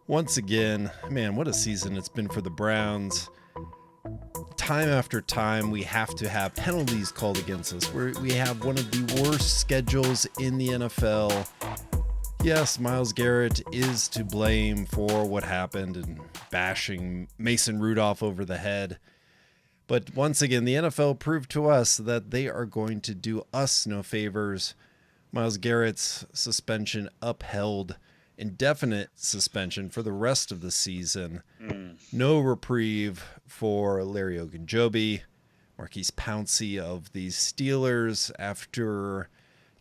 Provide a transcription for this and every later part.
Once again, man, what a season it's been for the Browns. Time after time, we have to have penalties called against us. We have one of the worst schedules in the NFL. Yes, Myles Garrett is to blame for what happened and bashing Mason Rudolph over the head. But once again, the NFL proved to us that they are going to do us no favors. Myles Garrett's suspension upheld, indefinite suspension for the rest of the season. No reprieve for Larry Ogunjobi, Marquise Pouncey of the Steelers after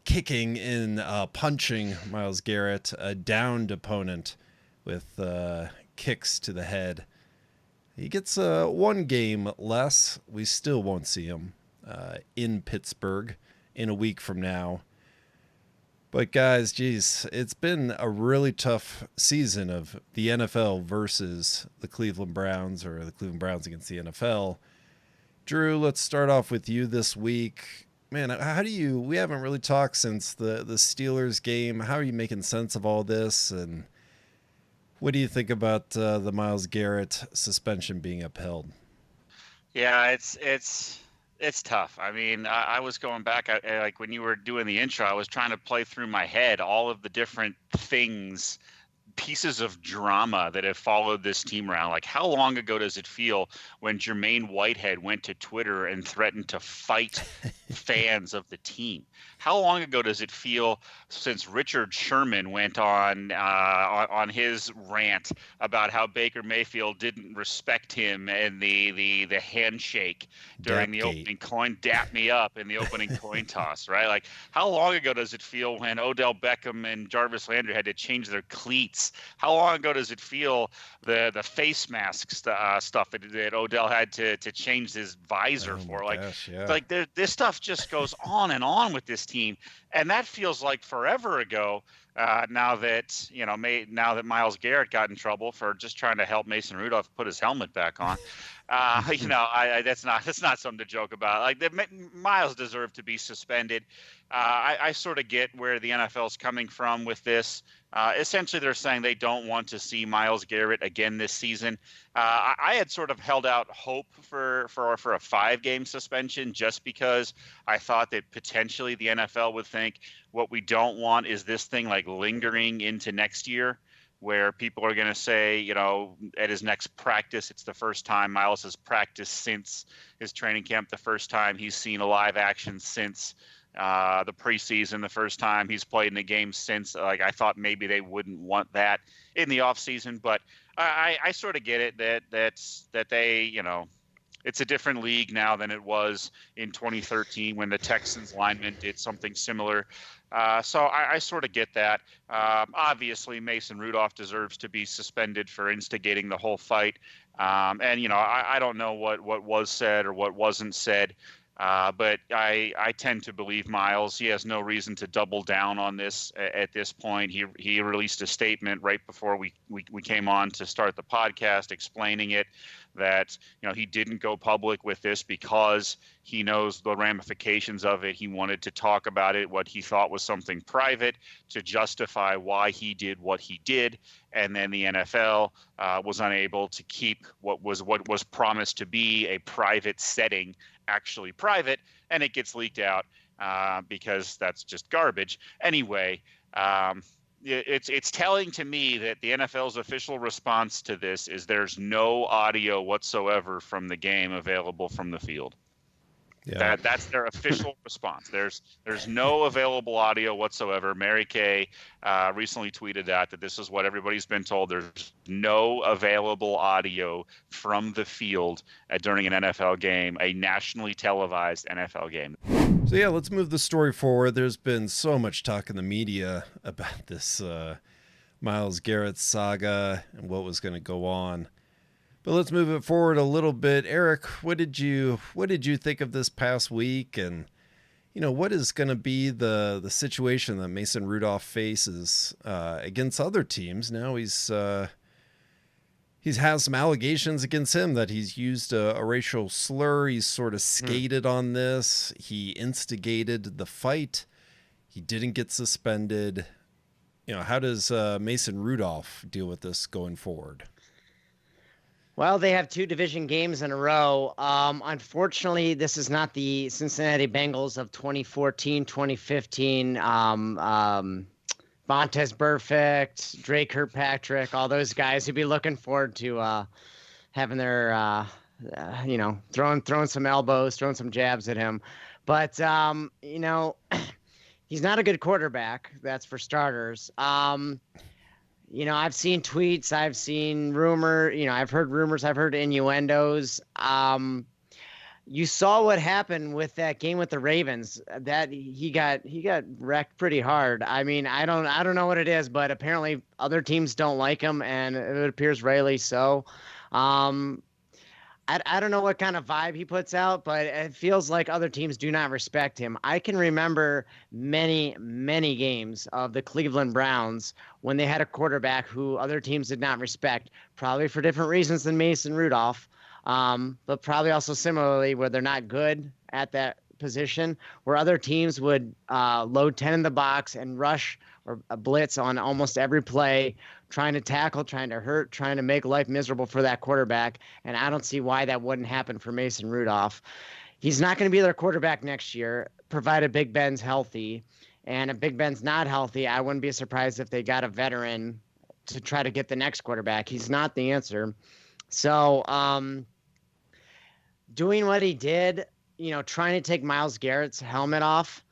kicking and punching Myles Garrett, a downed opponent, with kicks to the head. He gets one game less. We still won't see him in Pittsburgh in a week from now. But guys, geez, it's been a really tough season of the NFL versus the Cleveland Browns, or the Cleveland Browns against the NFL. Drew, let's start off with you this week. Man, how do you, we haven't really talked since the Steelers game. How are you making sense of all this? And what do you think about the Myles Garrett suspension being upheld? Yeah, it's tough. I mean, I was going back, like when you were doing the intro, I was trying to play through my head all of the different things, pieces of drama that have followed this team around. Like, how long ago does it feel when Jermaine Whitehead went to Twitter and threatened to fight fans of the team? How long ago does it feel since Richard Sherman went on his rant about how Baker Mayfield didn't respect him and the handshake during the opening coin, dap me up in the opening coin toss, right? Like, how long ago does it feel when Odell Beckham and Jarvis Landry had to change their cleats? How long ago does it feel the face mask stuff that Odell had to change his visor for? Like, gosh, yeah. like this stuff just goes on and on with this team, and that feels like forever ago. Now that Myles Garrett got in trouble for just trying to help Mason Rudolph put his helmet back on, that's not something to joke about. Like, Myles deserved to be suspended. I sort of get where the NFL's coming from with this. Essentially, they're saying they don't want to see Myles Garrett again this season. I had sort of held out hope for a 5-game suspension, just because I thought that potentially the NFL would think what we don't want is this thing like lingering into next year, where people are going to say, at his next practice, it's the first time Myles has practiced since his training camp, the first time he's seen a live action since the preseason, the first time he's played in the game since. Like, I thought maybe they wouldn't want that in the offseason, but I sort of get it that they, it's a different league now than it was in 2013 when the Texans linemen did something similar. So I sort of get that. Obviously, Mason Rudolph deserves to be suspended for instigating the whole fight. And, I don't know what was said or what wasn't said. But I tend to believe Myles. He has no reason to double down on this at this point. He released a statement right before we came on to start the podcast explaining it, that he didn't go public with this because he knows the ramifications of it. He wanted to talk about it, what he thought was something private, to justify why he did what he did. And then the NFL was unable to keep what was promised to be a private setting actually private, and it gets leaked out because that's just garbage. Anyway, it's telling to me that the NFL's official response to this is there's no audio whatsoever from the game available from the field. Yeah. That's their official response. There's no available audio whatsoever. Mary Kay recently tweeted that this is what everybody's been told. There's no available audio from the field during an NFL game, a nationally televised NFL game. So yeah, let's move the story forward. There's been so much talk in the media about this Myles Garrett saga and what was going to go on. But let's move it forward a little bit. Eric, what did you think of this past week, and what is going to be the situation that Mason Rudolph faces against other teams? Now he's has some allegations against him that he's used a racial slur. He's sort of skated on this. He instigated the fight. He didn't get suspended. how does Mason Rudolph deal with this going forward? Well, they have 2 division games in a row. Unfortunately, this is not the Cincinnati Bengals of 2014, 2015. Vontez Burfict, Drake Kirkpatrick, all those guys who'd be looking forward to having their, throwing some elbows, throwing some jabs at him. But, he's not a good quarterback. That's for starters. I've seen tweets, I've seen I've heard rumors, I've heard innuendos. You saw what happened with that game with the Ravens. That he got wrecked pretty hard. I mean, I don't know what it is, but apparently other teams don't like him, and it appears rightly so. I don't know what kind of vibe he puts out, but it feels like other teams do not respect him. I can remember many, many games of the Cleveland Browns when they had a quarterback who other teams did not respect, probably for different reasons than Mason Rudolph, but probably also similarly where they're not good at that position, where other teams would load 10 in the box and rush or a blitz on almost every play, trying to tackle, trying to hurt, trying to make life miserable for that quarterback. And I don't see why that wouldn't happen for Mason Rudolph. He's not going to be their quarterback next year, provided Big Ben's healthy. And if Big Ben's not healthy, I wouldn't be surprised if they got a veteran to try to get the next quarterback. He's not the answer. So doing what he did, trying to take Myles Garrett's helmet off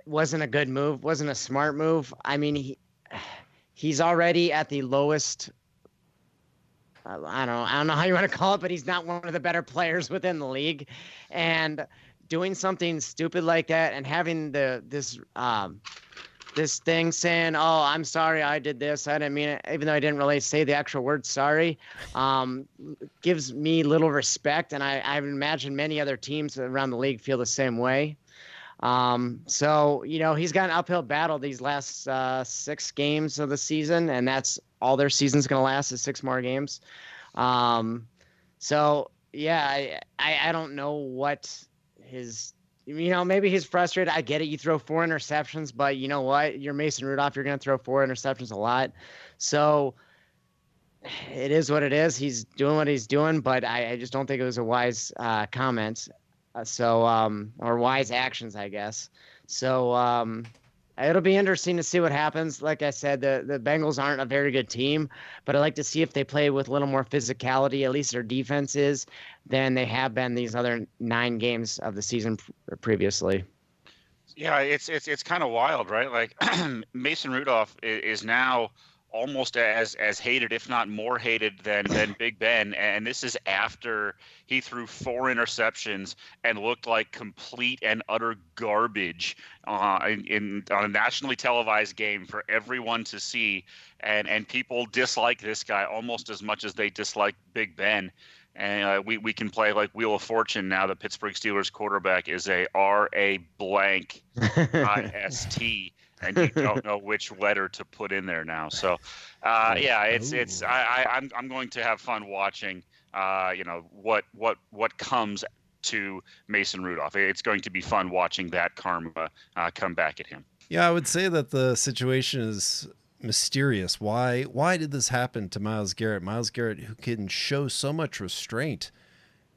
wasn't a good move, wasn't a smart move. I mean, he's already at the lowest. I don't know how you want to call it, but he's not one of the better players within the league, and doing something stupid like that and having this thing saying, "Oh, I'm sorry, I did this. I didn't mean it," even though I didn't really say the actual word "sorry," gives me little respect, and I imagine many other teams around the league feel the same way. So, he's got an uphill battle these last 6 games of the season, and that's all their season's going to last is 6 more games. So, yeah, I don't know what maybe he's frustrated. I get it. You throw 4 interceptions, but you know what? You're Mason Rudolph. You're going to throw 4 interceptions a lot. So it is what it is. He's doing what he's doing, but I just don't think it was a wise comment. Or wise actions, I guess. So it'll be interesting to see what happens. Like I said, the Bengals aren't a very good team, but I'd like to see if they play with a little more physicality, at least their defense is, than they have been these other 9 games of the season previously. Yeah, it's kind of wild, right? Like Mason Rudolph is now almost as hated, if not more hated than Big Ben. And this is after he threw 4 interceptions and looked like complete and utter garbage on a nationally televised game for everyone to see. And people dislike this guy almost as much as they dislike Big Ben. And we can play like Wheel of Fortune now. The Pittsburgh Steelers quarterback is a R.A. blank I.S.T. and you don't know which letter to put in there now. So, I'm going to have fun watching, what comes to Mason Rudolph. It's going to be fun watching that karma come back at him. Yeah, I would say that the situation is mysterious. Why did this happen to Myles Garrett? Myles Garrett, who can show so much restraint,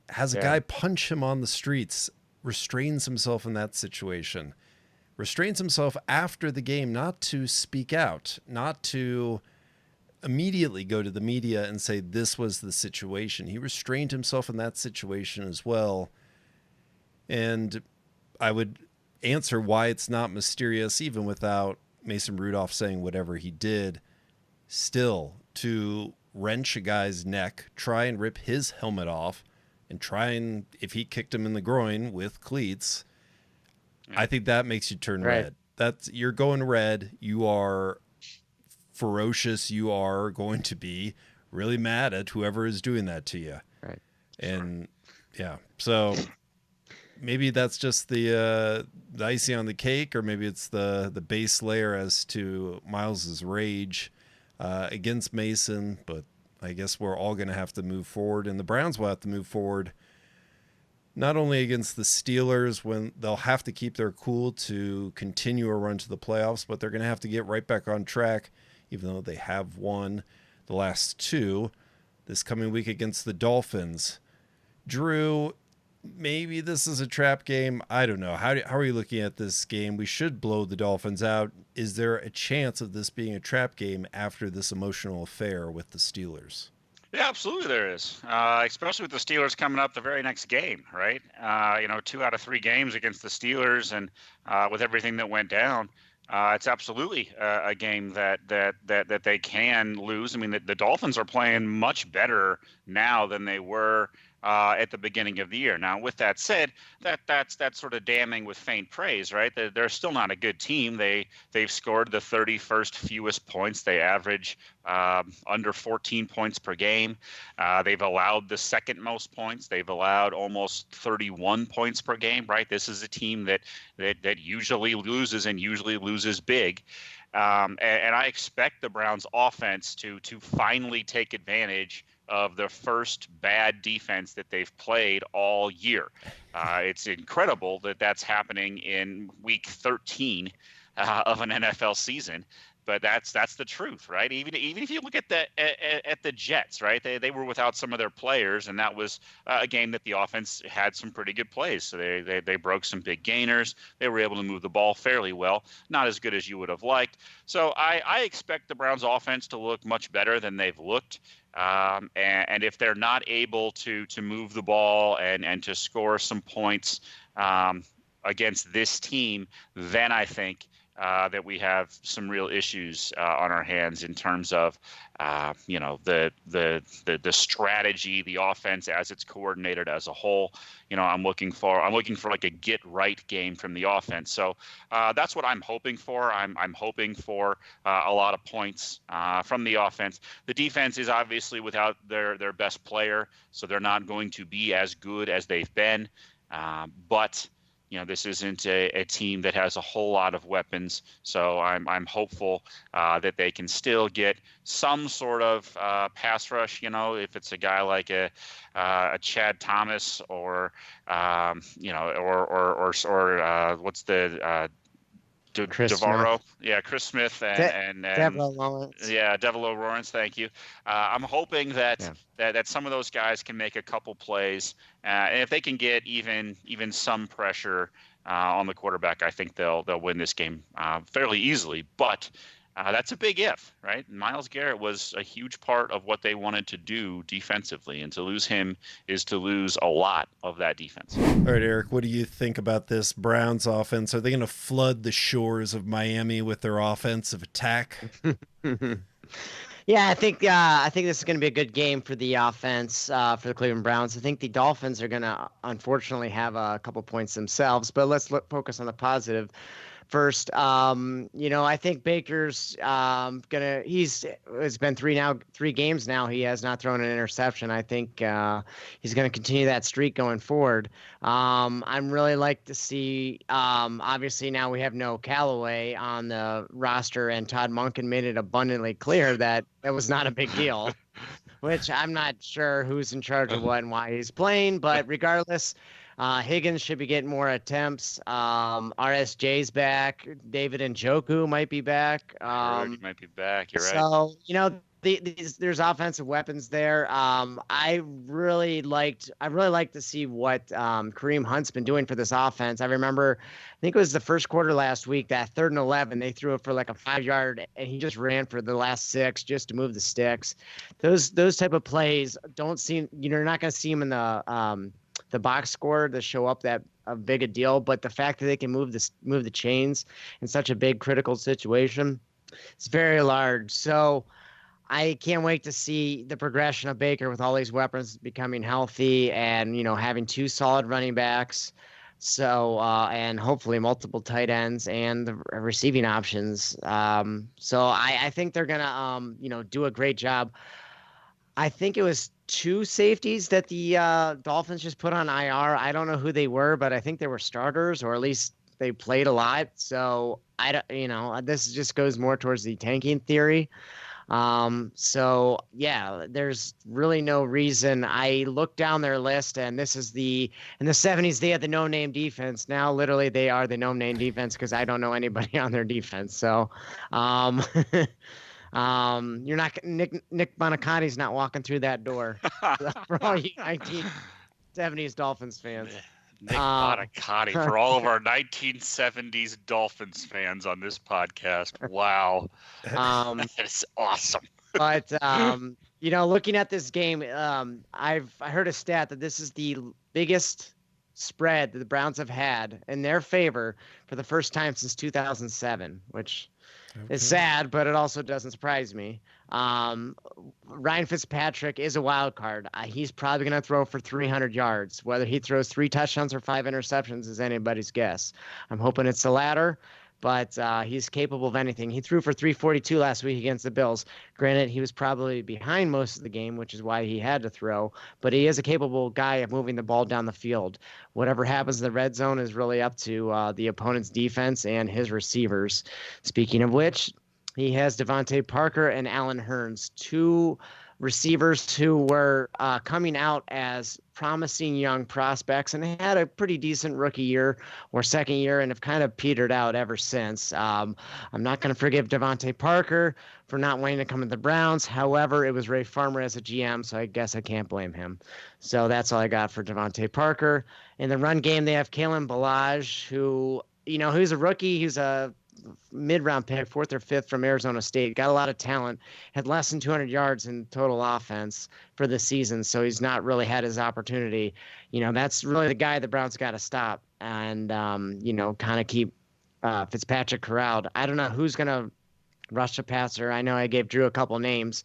has a guy punch him on the streets, restrains himself in that situation. Restrains himself after the game not to speak out, not to immediately go to the media and say this was the situation. He restrained himself in that situation as well. And I would answer why it's not mysterious, even without Mason Rudolph saying whatever he did. Still, to wrench a guy's neck, try and rip his helmet off, and try and, if he kicked him in the groin with cleats, I think that makes you turn red. You're going red. You are ferocious. You are going to be really mad at whoever is doing that to you. Right. And so maybe that's just the icing on the cake, or maybe it's the base layer as to Myles's rage against Mason. But I guess we're all going to have to move forward, and the Browns will have to move forward not only against the Steelers when they'll have to keep their cool to continue a run to the playoffs, but they're going to have to get right back on track, even though they have won the last two this coming week against the Dolphins. Drew, maybe this is a trap game. I don't know. How are you looking at this game? We should blow the Dolphins out. Is there a chance of this being a trap game after this emotional affair with the Steelers? Yeah, absolutely there is, especially with the Steelers coming up the very next game, right? 2 out of 3 games against the Steelers, and with everything that went down, it's absolutely a game that they can lose. I mean, the Dolphins are playing much better now than they were at the beginning of the year. Now, with that said, that's sort of damning with faint praise, right? They're still not a good team. They've scored the 31st fewest points. They average under 14 points per game. They've allowed the second most points. They've allowed almost 31 points per game, right? This is a team that usually loses and usually loses big. And I expect the Browns offense to finally take advantage of the first bad defense that they've played all year. It's incredible that that's happening in week 13 of an NFL season. But that's the truth, right? Even if you look at the Jets, right? They were without some of their players, and that was a game that the offense had some pretty good plays. So they broke some big gainers. They were able to move the ball fairly well, not as good as you would have liked. So I expect the Browns offense to look much better than they've looked. And if they're not able to move the ball and to score some points against this team, then I think that we have some real issues on our hands in terms of the strategy, the offense as it's coordinated as a whole. I'm looking for like a get right game from the offense. So that's what I'm hoping for. I'm hoping for a lot of points from the offense. The defense is obviously without their best player, so they're not going to be as good as they've been. But this isn't a team that has a whole lot of weapons, so I'm hopeful that they can still get some sort of pass rush. If it's a guy like a Chad Thomas or what's the Devarro, Chris Smith and Devo Lawrence. Yeah, Devo Lawrence. Thank you. I'm hoping that some of those guys can make a couple plays, and if they can get even some pressure on the quarterback, I think they'll win this game fairly easily. But that's a big if, right? Myles Garrett was a huge part of what they wanted to do defensively, and to lose him is to lose a lot of that defense. All right, Eric, what do you think about this Browns offense? Are they going to flood the shores of Miami with their offensive attack? Yeah, I think this is going to be a good game for the offense for the Cleveland Browns. I think the Dolphins are going to unfortunately have a couple points themselves, but let's focus on the positive first. I think Baker's it's been 3 games now. He has not thrown an interception. I think he's going to continue that streak going forward. I'm really like to see, obviously now we have no Callaway on the roster, and Todd Monken made it abundantly clear that it was not a big deal, which I'm not sure who's in charge of what and why he's playing, but regardless, Higgins should be getting more attempts. RSJ's back. David Njoku might be back. He might be back. You're right. So, there's offensive weapons there. I really like to see what Kareem Hunt's been doing for this offense. I remember, I think it was the first quarter last week, that 3rd and 11, they threw it for like a 5-yard, and he just ran for the last 6 just to move the sticks. Those type of plays you're not going to see him in the box score to show up that big a deal, but the fact that they can move the chains in such a big critical situation, it's very large. So I can't wait to see the progression of Baker with all these weapons becoming healthy and having 2 solid running backs. So and hopefully multiple tight ends and the receiving options. So I think they're gonna do a great job. I think it was 2 safeties that the Dolphins just put on IR. I don't know who they were, but I think they were starters, or at least they played a lot. So this just goes more towards the tanking theory. So yeah, there's really no reason. I looked down their list, and this is in the 70s they had the no name defense. Now literally they are the no name defense because I don't know anybody on their defense. So um you're not Nick Bonacotti's not walking through that door for all you 1970s Dolphins fans. Nick Bonacotti for all of our 1970s Dolphins fans on this podcast. Wow. That's awesome. But looking at this game, I heard a stat that this is the biggest spread that the Browns have had in their favor for the first time since 2007, which is sad, but it also doesn't surprise me. Ryan Fitzpatrick is a wild card. He's probably going to throw for 300 yards. Whether he throws 3 touchdowns or 5 interceptions is anybody's guess. I'm hoping it's the latter, but he's capable of anything. He threw for 342 last week against the Bills. Granted, he was probably behind most of the game, which is why he had to throw, but he is a capable guy of moving the ball down the field. Whatever happens in the red zone is really up to the opponent's defense and his receivers. Speaking of which, he has Devontae Parker and Allen Hurns, 2 receivers who were coming out as promising young prospects and had a pretty decent rookie year or second year and have kind of petered out ever since. I'm not going to forgive Devontae Parker for not wanting to come to the Browns. However, it was Ray Farmer as a GM, so I guess I can't blame him. So that's all I got for Devontae Parker. In the run game, they have Kalen Ballage, who, who's a rookie. He's a mid-round pick, 4th or 5th from Arizona State. Got a lot of talent, had less than 200 yards in total offense for the season, so he's not really had his opportunity. That's really the guy the Browns got to stop and, kind of keep Fitzpatrick corralled. I don't know who's going to rush the passer. I know I gave Drew a couple names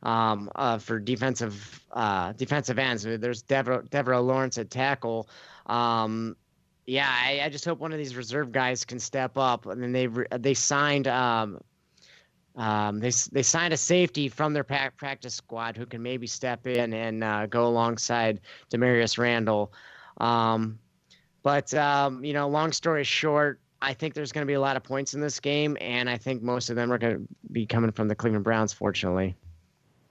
for defensive ends. There's Devereaux Lawrence at tackle. Yeah, I just hope one of these reserve guys can step up. And then they signed they signed a safety from their practice squad who can maybe step in and go alongside Demarius Randall. But long story short, I think there's going to be a lot of points in this game, and I think most of them are going to be coming from the Cleveland Browns, fortunately.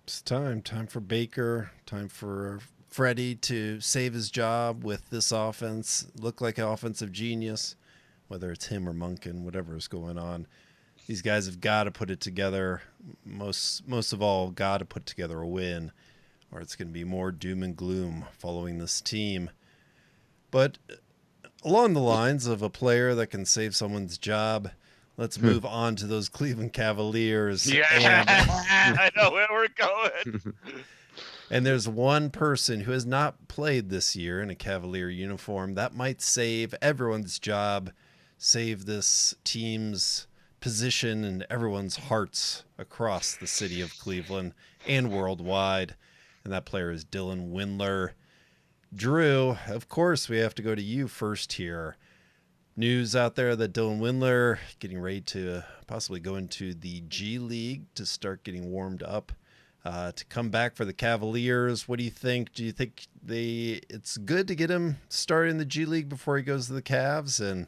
It's time for Baker, time for Freddie to save his job with this offense, look like an offensive genius, whether it's him or Monken, whatever is going on. These guys have got to put it together. Most of all, got to put together a win, or it's going to be more doom and gloom following this team. But along the lines of a player that can save someone's job, let's move on to those Cleveland Cavaliers. Yeah, I know where we're going. And there's one person who has not played this year in a Cavalier uniform that might save everyone's job, save this team's position and everyone's hearts across the city of Cleveland and worldwide. And that player is Dylan Windler. Drew, of course, we have to go to you first here. News out there that Dylan Windler getting ready to possibly go into the G League to start getting warmed up. To come back for the Cavaliers. What do you think? Do you think it's good to get him started in the G League before he goes to the Cavs? And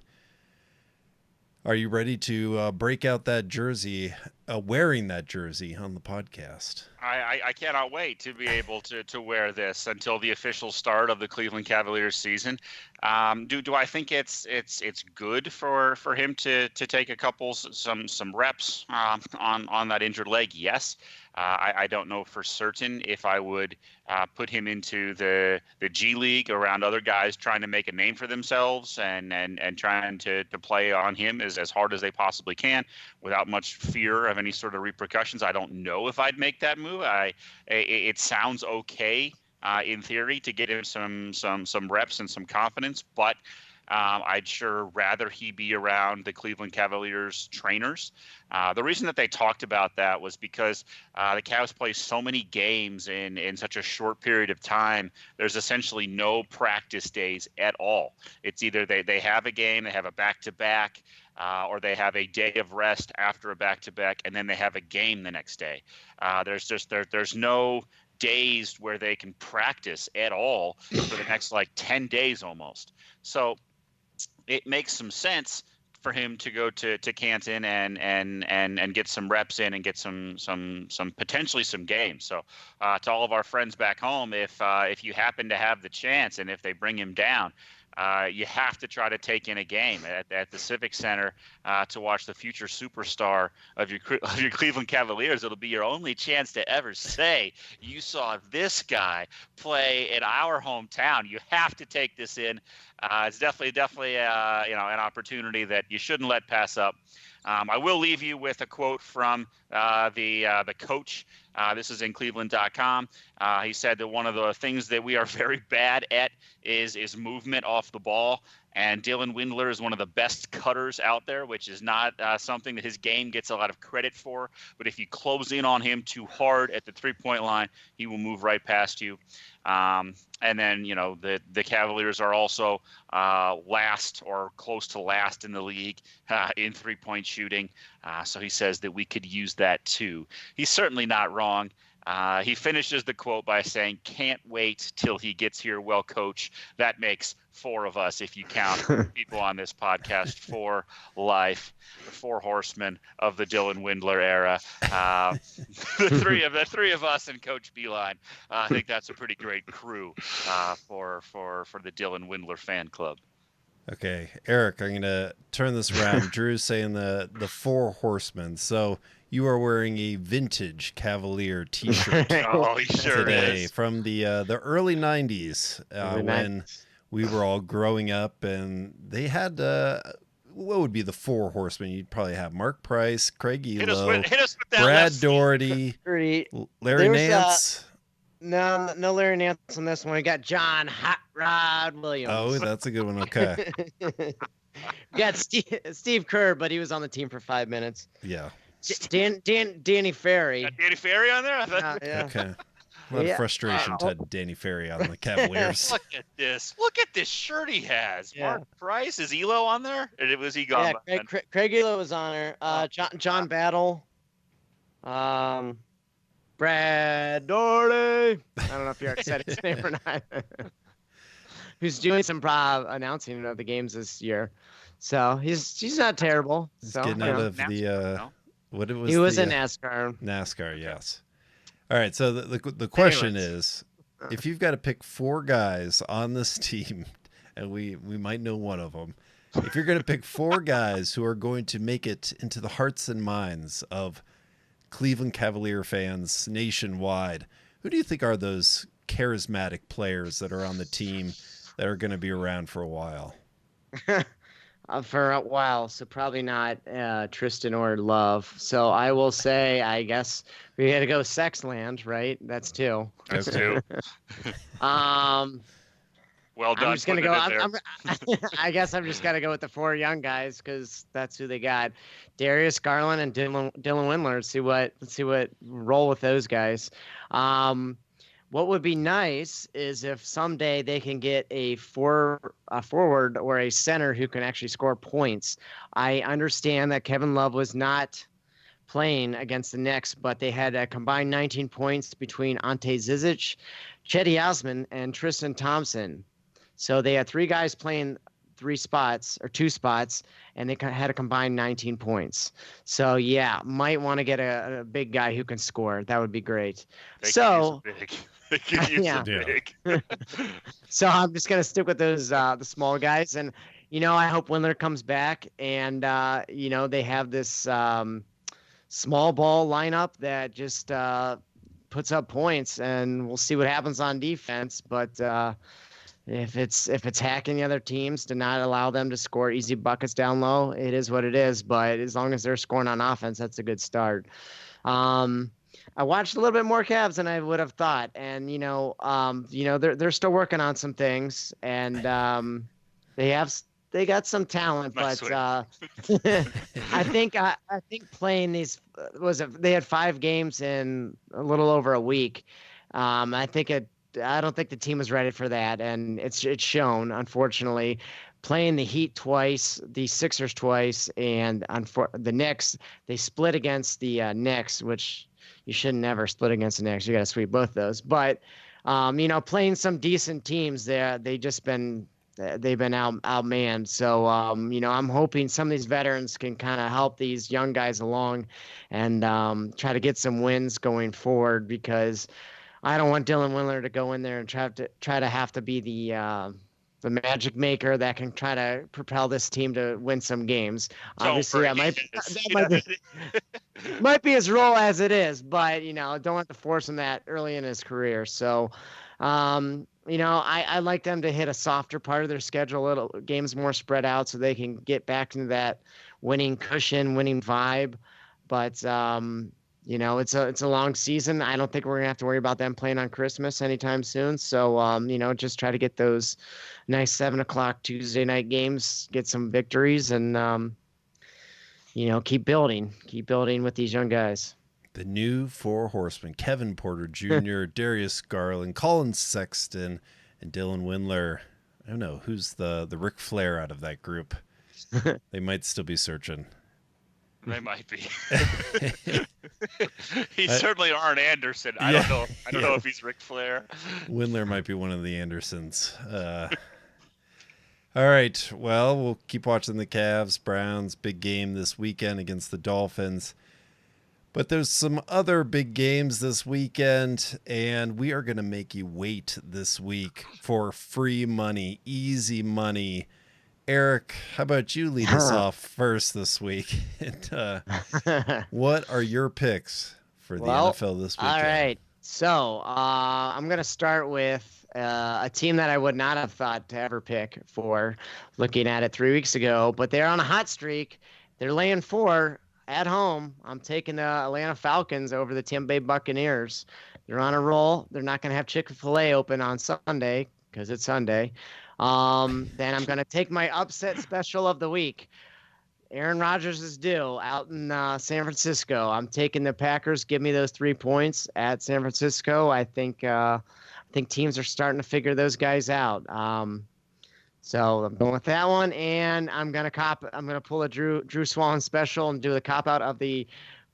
are you ready to break out that jersey, wearing that jersey on the podcast? I cannot wait to be able to wear this until the official start of the Cleveland Cavaliers season. Do I think it's good for him to take a couple some reps on that injured leg? Yes. I don't know for certain if I would put him into the G League around other guys trying to make a name for themselves and trying to play on him as hard as they possibly can without much fear of any sort of repercussions. I don't know if I'd make that move. It sounds okay in theory to get him some reps and some confidence, but I'd sure rather he be around the Cleveland Cavaliers trainers. The reason that they talked about that was because the Cavs play so many games in such a short period of time. There's essentially no practice days at all. It's either they have a game, they have a back-to-back, or they have a day of rest after a back-to-back, and then they have a game the next day. There's no days where they can practice at all for the next 10 days almost. So it makes some sense for him to go to Canton and get some reps in and get some potentially some games. So to all of our friends back home, if you happen to have the chance and if they bring him down, you have to try to take in a game at the Civic Center to watch the future superstar of your Cleveland Cavaliers. It'll be your only chance to ever say you saw this guy play in our hometown. You have to take this in. It's definitely an opportunity that you shouldn't let pass up. I will leave you with a quote from the coach. This is in Cleveland.com. He said that one of the things that we are very bad at is movement off the ball. And Dylan Windler is one of the best cutters out there, which is not something that his game gets a lot of credit for. But if you close in on him too hard at the three-point line, he will move right past you. And then, the Cavaliers are also last or close to last in the league in three-point shooting. So he says that we could use that too. He's certainly not wrong. He finishes the quote by saying, "Can't wait till he gets here. Well, coach, that makes 4 of us if you count people on this podcast for life. The Four Horsemen of the Dylan Windler era. The three of us and Coach Beeline. I think that's a pretty great crew for the Dylan Windler fan club." Okay, Eric, I'm going to turn this around. Drew's saying the Four Horsemen. So you are wearing a vintage Cavalier T-shirt Oh, he sure today is. from the early 90s when we were all growing up, and they had what would be the Four Horsemen? You'd probably have Mark Price, Craig Elo, Hit us with that Brad left Doherty, Larry Nance. No Larry Nance on this one. We got John Hot Rod Williams. Oh, that's a good one. Okay. We got Steve Kerr, but he was on the team for 5 minutes. Yeah. Danny Ferry. Got Danny Ferry on there? Yeah. Okay. A lot of frustration to Danny Ferry on the Cavaliers. Look at this. Look at this shirt he has. Yeah. Mark Price. Is Elo on there? Or was he gone? Yeah, Craig Elo was on there. John Battle. Brad Doherty. I don't know if you already said his name or not. Who's doing some announcing of the games this year. So he's not terrible. He's so, getting out of NASCAR, what it was. He was in NASCAR. NASCAR, yes. All right. So the question is, if you've got to pick 4 guys on this team, and we might know one of them, if you're going to pick 4 guys who are going to make it into the hearts and minds of Cleveland Cavalier fans nationwide, who do you think are those charismatic players that are on the team that are going to be around for a while? For a while, so probably not Tristan or Love. So I will say, I guess we had to go Sexland, right? That's 2. That's 2. Well done. I'm just gonna go. I guess I'm just gonna go with the 4 young guys because that's who they got: Darius Garland and Dylan Windler. Let's see what roll with those guys. What would be nice is if someday they can get a forward or a center who can actually score points. I understand that Kevin Love was not playing against the Knicks, but they had a combined 19 points between Ante Zizic, Cedi Osman, and Tristan Thompson. So they had 3 guys playing 2 spots, and they had a combined 19 points. So yeah, might want to get a big guy who can score. That would be great. So So I'm just gonna stick with those the small guys, and I hope Windler comes back, and they have this small ball lineup that just puts up points, and we'll see what happens on defense, but. If it's hacking the other teams to not allow them to score easy buckets down low, it is what it is. But as long as they're scoring on offense, that's a good start. I watched a little bit more Cavs than I would have thought, and they're still working on some things, and they got some talent, but I think playing these they had 5 games in a little over a week. I don't think the team was ready for that, and it's shown, unfortunately. Playing the Heat twice, the Sixers twice, and the Knicks, they split against the Knicks, which you should never split against the Knicks. You got to sweep both those. But, playing some decent teams, they just been they've been outmanned. So I'm hoping some of these veterans can kind of help these young guys along, and try to get some wins going forward, because I don't want Dylan Windler to go in there and try to have to be the magic maker that can try to propel this team to win some games. Obviously, that might be his role as it is, but don't have to force him that early in his career. So, I like them to hit a softer part of their schedule, little games more spread out, so they can get back into that winning cushion, winning vibe. But it's a long season. I don't think we're gonna have to worry about them playing on Christmas anytime soon. So just try to get those nice 7 o'clock Tuesday night games, get some victories, and keep building with these young guys. The new Four Horsemen: Kevin Porter Jr., Darius Garland, Colin Sexton, and Dylan Windler. I don't know who's the Ric Flair out of that group. They might still be searching. They might be. He's certainly Arn Anderson. I don't know if he's Ric Flair. Windler might be one of the Andersons. All right. Well, we'll keep watching the Cavs, Browns, big game this weekend against the Dolphins. But there's some other big games this weekend, and we are going to make you wait this week for free money, easy money. Eric, how about you lead us off first this week? And what are your picks for the NFL this weekend? All right. So I'm going to start with a team that I would not have thought to ever pick for looking at it 3 weeks ago, but they're on a hot streak. They're laying 4 at home. I'm taking the Atlanta Falcons over the Tampa Bay Buccaneers. They're on a roll. They're not going to have Chick-fil-A open on Sunday because it's Sunday. Then I'm going to take my upset special of the week. Aaron Rodgers is due out in San Francisco. I'm taking the Packers. Give me those 3 points at San Francisco. I think teams are starting to figure those guys out. So I'm going with that one, and I'm gonna pull a Drew Swallen special and do the cop out of the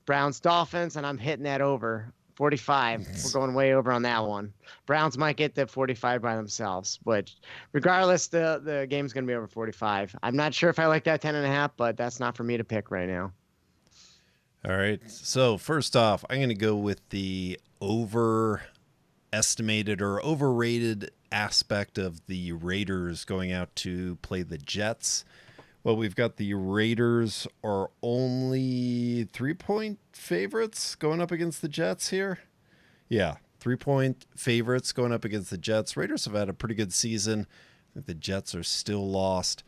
Browns Dolphins, and I'm hitting that over 45. We're going way over on that one. Browns might get the 45 by themselves, but regardless, the game's gonna be over 45. I'm not sure if I like that 10.5, but that's not for me to pick right now. All right. So first off, I'm gonna go with the overestimated or overrated aspect of the Raiders going out to play the Jets. Well, we've got the Raiders are only 3-point favorites going up against the Jets here. Yeah, 3-point favorites going up against the Jets. Raiders have had a pretty good season. I think the Jets are still lost.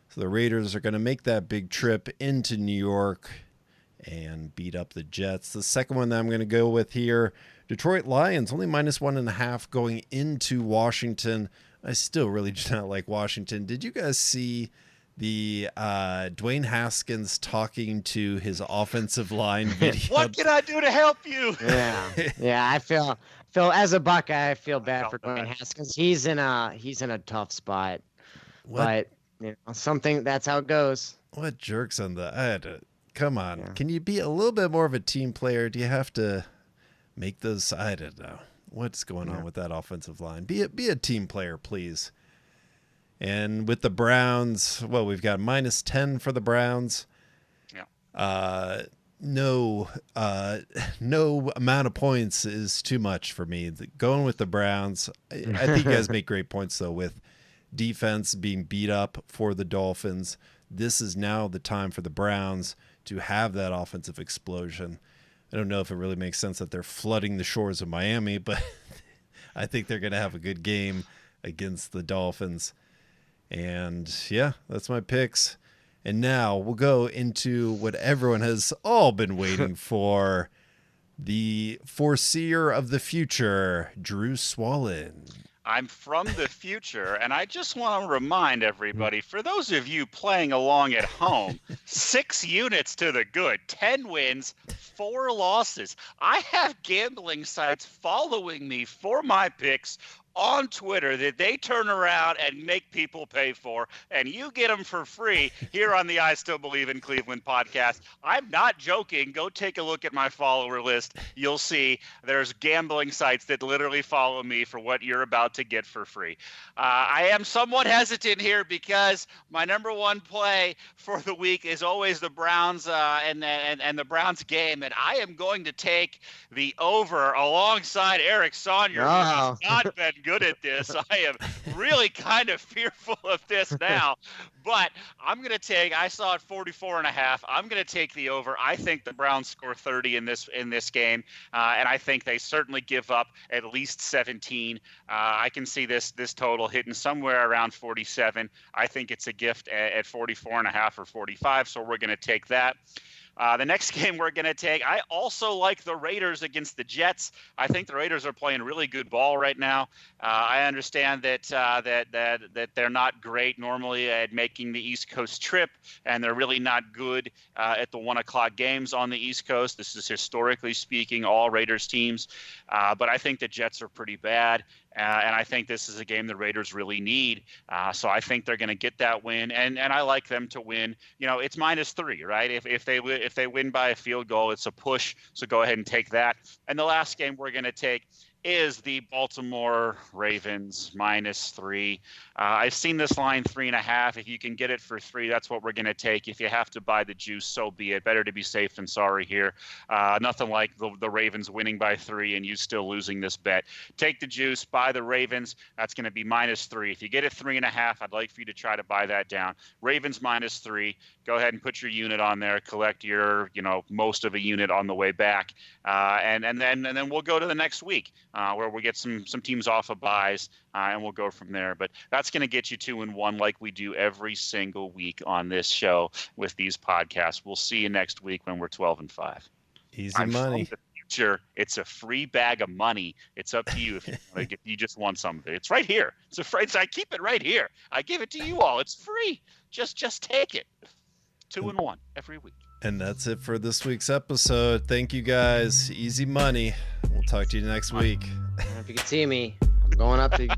So the Raiders are going to make that big trip into New York and beat up the Jets. The second one that I'm going to go with here, Detroit Lions, only -1.5 going into Washington. I still really do not like Washington. Did you guys see the Dwayne Haskins talking to his offensive line video? What can I do to help you? Yeah. I feel as a Buckeye, I feel bad for Dwayne Haskins. He's in a tough spot. What? But something, that's how it goes. What jerks on the? Come on. Yeah. Can you be a little bit more of a team player? Do you have to make those? I don't know. What's going on with that offensive line? Be a team player, please. And with the Browns, well, we've got -10 for the Browns. Yeah. No amount of points is too much for me. Going with the Browns, I think you guys make great points, though, with defense being beat up for the Dolphins. This is now the time for the Browns to have that offensive explosion. I don't know if it really makes sense that they're flooding the shores of Miami, but I think they're going to have a good game against the Dolphins. And yeah, that's my picks. And now we'll go into what everyone has all been waiting for. The foreseer of the future, Drew Swallen. I'm from the future, and I just want to remind everybody, for those of you playing along at home, 6 units to the good, 10 wins, 4 losses. I have gambling sites following me for my picks on Twitter that they turn around and make people pay for, and you get them for free here on the I Still Believe in Cleveland podcast. I'm not joking. Go take a look at my follower list. You'll see there's gambling sites that literally follow me for what you're about to get for free. I am somewhat hesitant here because my number one play for the week is always the Browns and the Browns game, and I am going to take the over alongside Eric Saunier, who has not been good at this. I am really kind of fearful of this now, but I'm going to take, I saw it 44.5. I'm going to take the over. I think the Browns score 30 in this game, and I think they certainly give up at least 17. I can see this total hitting somewhere around 47. I think it's a gift at 44.5 or 45, so we're going to take that. The next game we're going to take, I also like the Raiders against the Jets. I think the Raiders are playing really good ball right now. I understand that they're not great normally at making the East Coast trip, and they're really not good at the 1 o'clock games on the East Coast. This is historically speaking all Raiders teams, but I think the Jets are pretty bad. And I think this is a game the Raiders really need. So I think they're going to get that win, and I like them to win. You know, it's -3, right? If they win by a field goal, it's a push. So go ahead and take that. And the last game we're going to take is the Baltimore Ravens -3. I've seen this line 3.5. If you can get it for 3, that's what we're going to take. If you have to buy the juice, so be it. Better to be safe than sorry here. Nothing like the Ravens winning by 3 and you still losing this bet. Take the juice, buy the Ravens. That's going to be -3. If you get it 3.5, I'd like for you to try to buy that down. Ravens -3. Go ahead and put your unit on there. Collect your, most of a unit on the way back, and then we'll go to the next week. Where we get some teams off of buys, and we'll go from there. But that's going to get you 2-1 like we do every single week on this show with these podcasts. We'll see you next week when we're 12-5. Easy money. From the future. It's a free bag of money. It's up to you if you just want some of it. It's right here. I keep it right here. I give it to you all. It's free. Just take it. 2-1 every week. And that's it for this week's episode. Thank you guys. Easy money. We'll talk to you next week. If you can see me, I'm going up to